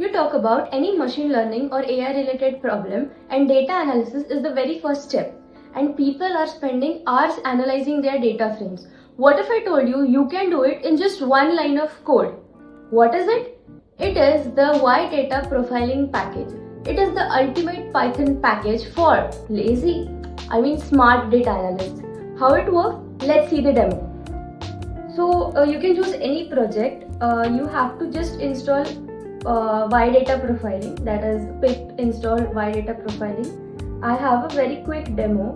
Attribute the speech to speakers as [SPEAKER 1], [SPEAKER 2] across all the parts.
[SPEAKER 1] You talk about any machine learning or AI related problem, and data analysis is the very first step. And people are spending hours analyzing their data frames. What if I told you you can do it in just one line of code? What is it? It is the Y data profiling package. It is the ultimate Python package for smart data analysts. How it works? Let's see the demo. So you can choose any project. You have to just install Y data profiling, that is pip install Y data profiling. I have a very quick demo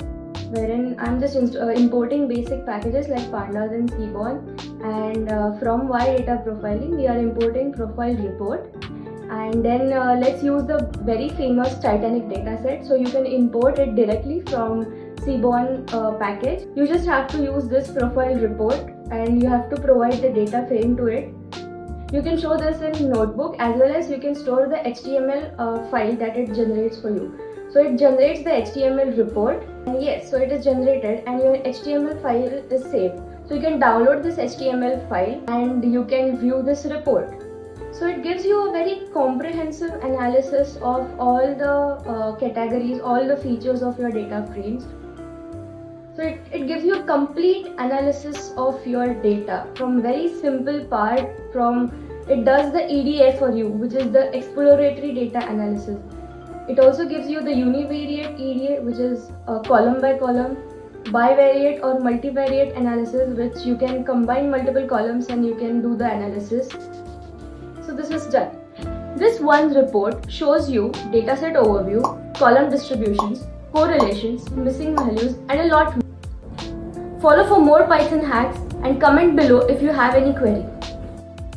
[SPEAKER 1] wherein I'm just importing basic packages like pandas and seaborn, and from Y data profiling we are importing profile report, and then let's use the very famous Titanic dataset. So you can import it directly from seaborn package. You just have to use this profile report and you have to provide the data frame to it. You can show this in notebook, as well as you can store the HTML file that it generates for you. So it generates the HTML report, and yes, so it is generated and your HTML file is saved. So you can download this HTML file and you can view this report. So it gives you a very comprehensive analysis of all the categories, all the features of your data frames. So it gives you a complete analysis of your data from very simple part. It does the EDA for you, which is the exploratory data analysis. It also gives you the univariate EDA, which is column by column, bivariate or multivariate analysis, which you can combine multiple columns and you can do the analysis. So this is done. This one report shows you dataset overview, column distributions, correlations, missing values, and a lot more. Follow for more Python hacks and comment below if you have any query.